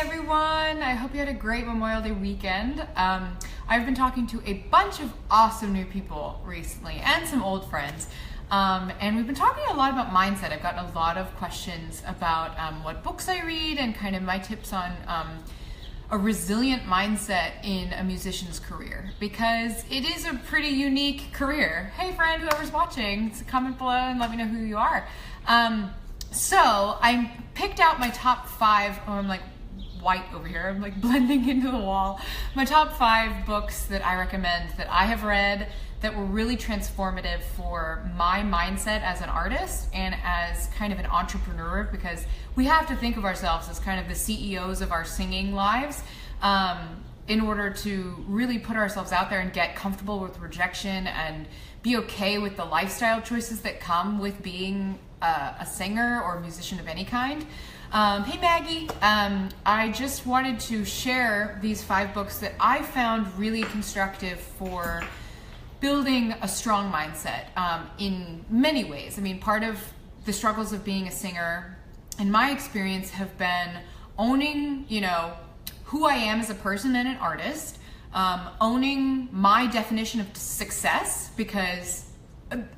everyone. I hope you had a great Memorial Day weekend. I've been talking to a bunch of awesome new people recently and some old friends. And we've been talking a lot about mindset. I've gotten a lot of questions about what books I read and kind of my tips on a resilient mindset in a musician's career, because it is a pretty unique career. Hey friend, whoever's watching, comment below and let me know who you are. So I picked out my top 5, I'm like white over here, I'm like blending into the wall. My top 5 books that I recommend that I have read that were really transformative for my mindset as an artist and as kind of an entrepreneur, because we have to think of ourselves as kind of the CEOs of our singing lives in order to really put ourselves out there and get comfortable with rejection and be okay with the lifestyle choices that come with being a singer or a musician of any kind. Hey Maggie, I just wanted to share these 5 books that I found really constructive for building a strong mindset in many ways. I mean, part of the struggles of being a singer, in my experience, have been owning, who I am as a person and an artist, owning my definition of success, because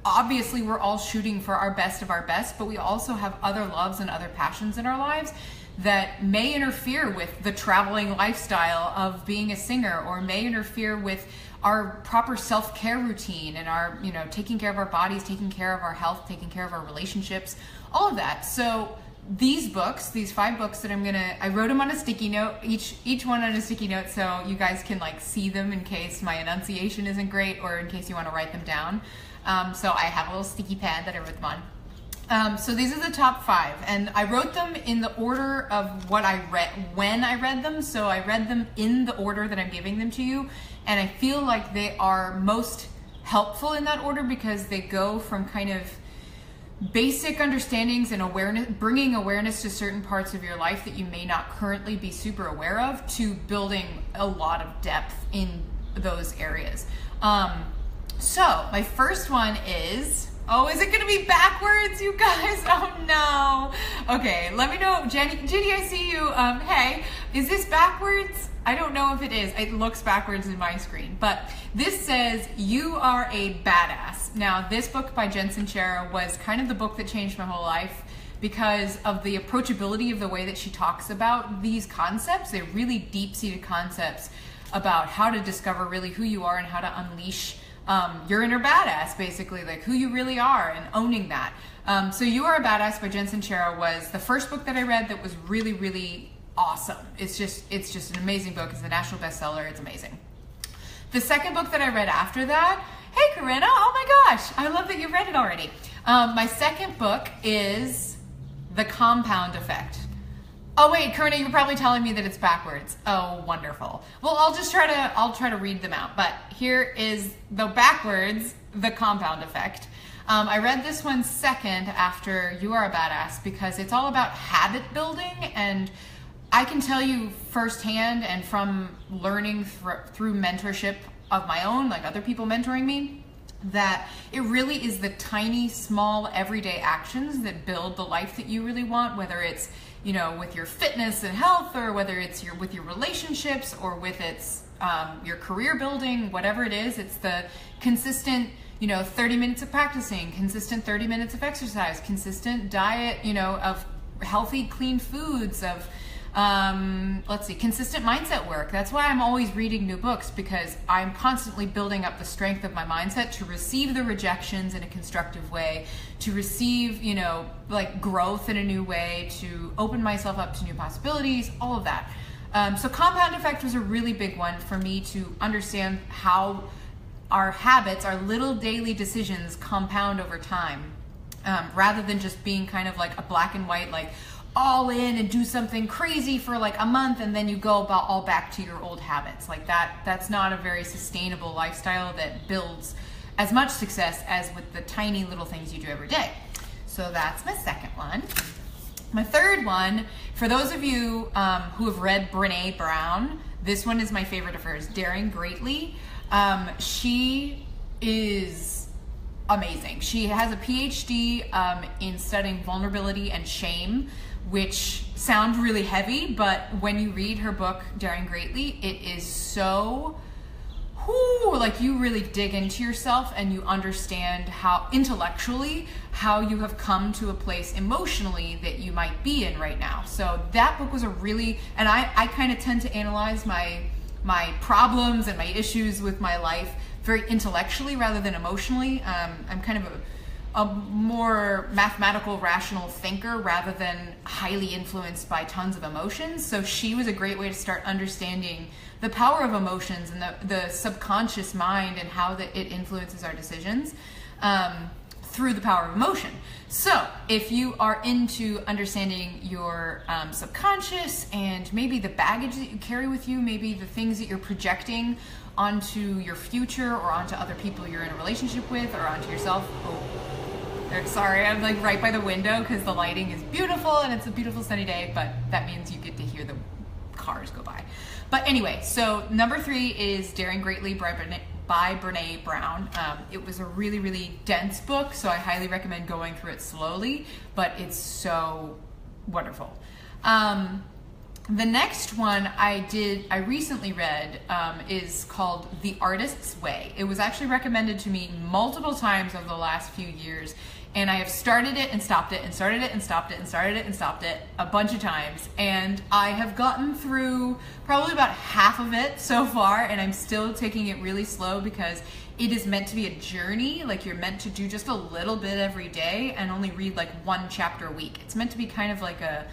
obviously we're all shooting for our best of our best, but we also have other loves and other passions in our lives that may interfere with the traveling lifestyle of being a singer, or may interfere with our proper self-care routine and our, taking care of our bodies, taking care of our health, taking care of our relationships, all of that. So these books, these 5 books that I wrote them on a sticky note, each one on a sticky note, so you guys can see them in case my enunciation isn't great, or in case you want to write them down. So I have a little sticky pad that I wrote them on. So these are the top 5, and I wrote them in the order of what I read when I read them. So I read them in the order that I'm giving them to you, and I feel like they are most helpful in that order because they go from kind of basic understandings and awareness, bringing awareness to certain parts of your life that you may not currently be super aware of, to building a lot of depth in those areas. So my first one is, is it gonna be backwards, you guys? Oh no. Okay, let me know. Jenny, I see you. Hey, is this backwards? I don't know if it is. It looks backwards in my screen, but this says, "You are a badass." Now, this book by Jen Sincero was kind of the book that changed my whole life because of the approachability of the way that she talks about these concepts. They're really deep-seated concepts about how to discover really who you are and how to unleash your inner badass, basically, like who you really are and owning that. So You Are a Badass by Jen Sincero was the first book that I read that was really, really awesome. It's just an amazing book. It's a national bestseller. It's amazing. The second book that I read after that, hey Corinna, oh my gosh, I love that you read it already. My second book is The Compound Effect. Oh wait, Corinna, you're probably telling me that it's backwards. Oh, wonderful. Well, I'll try to read them out. But here is the backwards, The Compound Effect. I read this one second after You Are a Badass because it's all about habit building, and I can tell you firsthand and from learning through mentorship of my own, like other people mentoring me, that it really is the tiny, small, everyday actions that build the life that you really want, whether it's with your fitness and health, or whether it's with your relationships, or with your career building, whatever it is. It's the consistent 30 minutes of practicing, consistent 30 minutes of exercise, consistent diet, of healthy, clean foods, of consistent mindset work. That's why I'm always reading new books, because I'm constantly building up the strength of my mindset to receive the rejections in a constructive way, to receive, growth in a new way, to open myself up to new possibilities, all of that. So Compound Effect was a really big one for me to understand how our habits, our little daily decisions, compound over time, rather than just being kind of like a black and white, all in and do something crazy for a month and then you go all back to your old habits. That's not a very sustainable lifestyle that builds as much success as with the tiny little things you do every day. So that's my second one. My third one, for those of you who have read Brené Brown, this one is my favorite of hers, Daring Greatly. She is amazing. She has a PhD in studying vulnerability and shame, which sound really heavy, but when you read her book, Daring Greatly, it is so, like you really dig into yourself and you understand how intellectually, how you have come to a place emotionally that you might be in right now. So that book was a really, and I kind of tend to analyze my problems and my issues with my life very intellectually rather than emotionally. I'm kind of a more mathematical, rational thinker rather than highly influenced by tons of emotions. So she was a great way to start understanding the power of emotions and the subconscious mind and how it influences our decisions through the power of emotion. So if you are into understanding your subconscious and maybe the baggage that you carry with you, maybe the things that you're projecting onto your future or onto other people you're in a relationship with or onto yourself. Sorry, I'm like right by the window because the lighting is beautiful and it's a beautiful sunny day, but that means you get to hear the cars go by. But anyway, so number 3 is Daring Greatly by Brené Brown. It was a really, really dense book, so I highly recommend going through it slowly, but it's so wonderful. The next one I recently read is called The Artist's Way. It was actually recommended to me multiple times over the last few years, and I have started it and stopped it and started it and stopped it and started it and stopped it a bunch of times, and I have gotten through probably about half of it so far, and I'm still taking it really slow because it is meant to be a journey. Like, you're meant to do just a little bit every day and only read like 1 chapter a week. It's meant to be kind of like a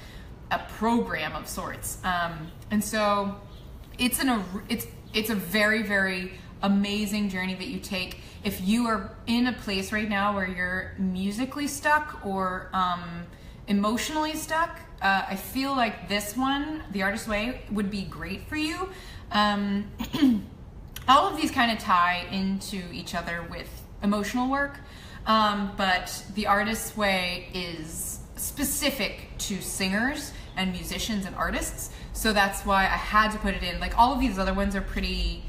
program of sorts, and so it's a very, very amazing journey that you take if you are in a place right now where you're musically stuck or emotionally stuck. I feel like this one, The Artist's Way, would be great for you. All of these kind of tie into each other with emotional work, but The Artist's Way is specific to singers and musicians and artists, so that's why I had to put it in. Like, all of these other ones are pretty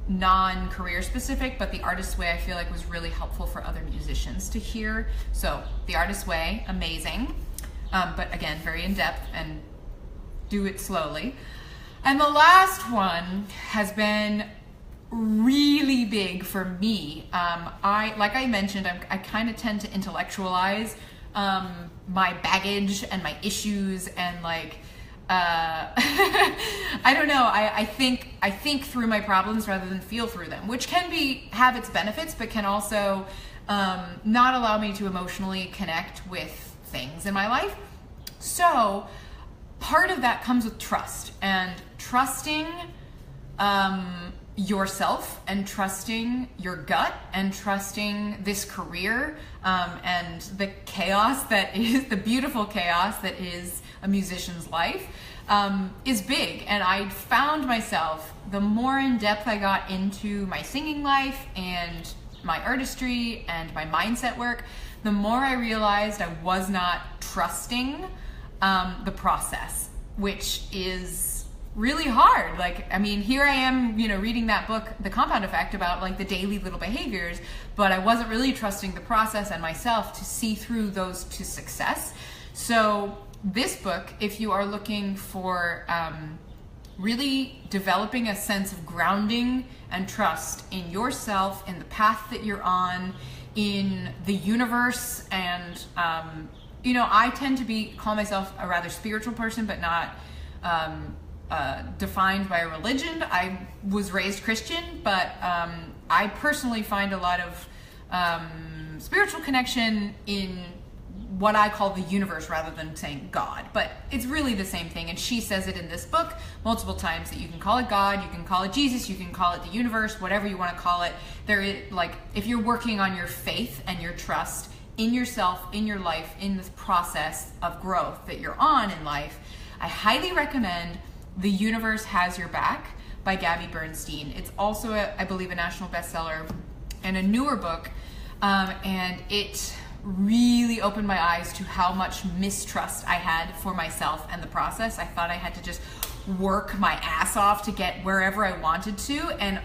non-career specific, but The Artist's Way I feel like was really helpful for other musicians to hear. So The Artist's Way, amazing, but again, very in-depth, and do it slowly. And the last one has been really big for me. Like I mentioned, I kind of tend to intellectualize my baggage and my issues, and like I don't know, I think through my problems rather than feel through them, which can have its benefits, but can also not allow me to emotionally connect with things in my life. So part of that comes with trust, and trusting yourself, and trusting your gut, and trusting this career, and the chaos that is, the beautiful chaos that is a musician's life, is big. And I found myself, the more in depth I got into my singing life and my artistry and my mindset work, the more I realized I was not trusting the process, which is really hard. Like, I mean, here I am, reading that book, The Compound Effect, about like the daily little behaviors, but I wasn't really trusting the process and myself to see through those to success. So this book, if you are looking for really developing a sense of grounding and trust in yourself, in the path that you're on, in the universe, and I tend to call myself a rather spiritual person, but not defined by a religion. I was raised Christian, but I personally find a lot of spiritual connection in what I call the universe rather than saying God, but it's really the same thing. And she says it in this book multiple times that you can call it God, you can call it Jesus, you can call it the universe, whatever you want to call it. There is, like, if you're working on your faith and your trust in yourself, in your life, in this process of growth that you're on in life, I highly recommend The Universe Has Your Back by Gabby Bernstein. It's also, I believe, a national bestseller and a newer book, and it really opened my eyes to how much mistrust I had for myself and the process. I thought I had to just work my ass off to get wherever I wanted to, and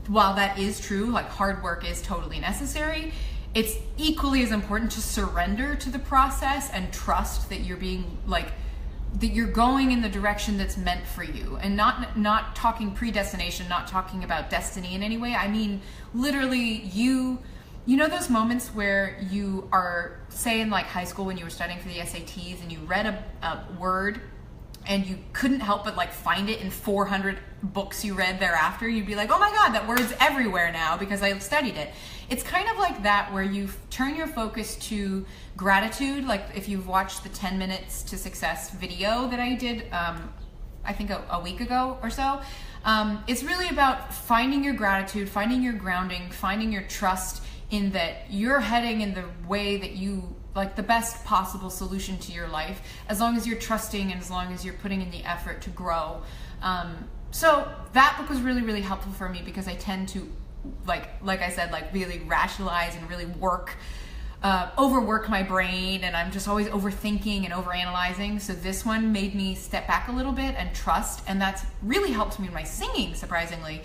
while that is true, like, hard work is totally necessary, it's equally as important to surrender to the process and trust that you're being that you're going in the direction that's meant for you, and not talking predestination, not talking about destiny in any way. I mean, literally, you know those moments where you are, say in like high school when you were studying for the SATs and you read a word and you couldn't help but like find it in 400 books you read thereafter. You'd be like, oh my God, that word's everywhere now because I studied it. It's kind of like that, where you turn your focus to gratitude. Like if you've watched the 10 Minutes to Success video that I did, I think a week ago or so, it's really about finding your gratitude, finding your grounding, finding your trust in that you're heading in the way that you like, the best possible solution to your life, as long as you're trusting and as long as you're putting in the effort to grow. So that book was really, really helpful for me because I tend to, like I said, like really rationalize and really overwork my brain, and I'm just always overthinking and overanalyzing. So this one made me step back a little bit and trust, and that's really helped me in my singing, surprisingly,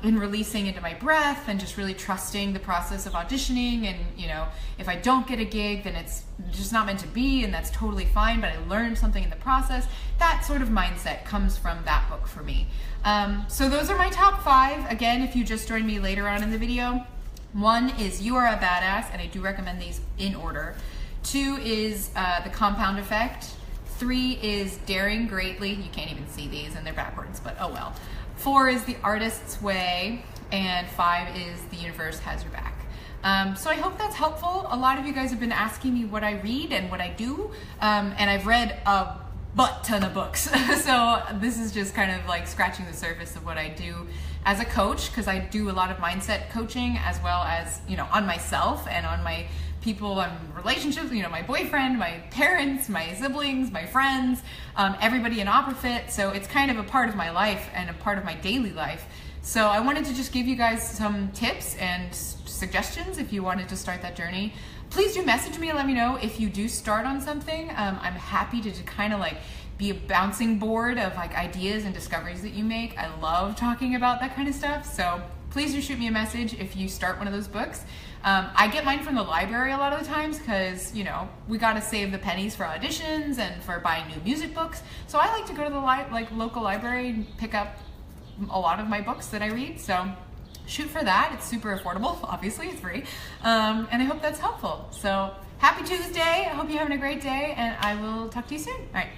in releasing into my breath and just really trusting the process of auditioning. And you know, if I don't get a gig, then it's just not meant to be, and that's totally fine, but I learned something in the process. That sort of mindset comes from that book for me. So those are my top 5. Again, if you just joined me later on in the video, 1 is You Are a Badass, and I do recommend these in order. 2 is The Compound Effect. 3 is Daring Greatly. You can't even see these and they're backwards, but oh well. 4 is The Artist's Way, and 5 is The Universe Has Your Back. So I hope that's helpful. A lot of you guys have been asking me what I read and what I do, and I've read a ton of books. So this is just kind of like scratching the surface of what I do as a coach, because I do a lot of mindset coaching as well as, you know, on myself and on my people and relationships, you know, my boyfriend, my parents, my siblings, my friends, everybody in Opera Fit. So it's kind of a part of my life and a part of my daily life. So I wanted to just give you guys some tips and suggestions if you wanted to start that journey. Please do message me and let me know if you do start on something. I'm happy to kind of like be a bouncing board of like ideas and discoveries that you make. I love talking about that kind of stuff. So please do shoot me a message if you start one of those books. I get mine from the library a lot of the times because, you know, we got to save the pennies for auditions and for buying new music books. So I like to go to the local library and pick up a lot of my books that I read. So shoot for that. It's super affordable. Obviously, it's free. And I hope that's helpful. So happy Tuesday. I hope you're having a great day, and I will talk to you soon. All right.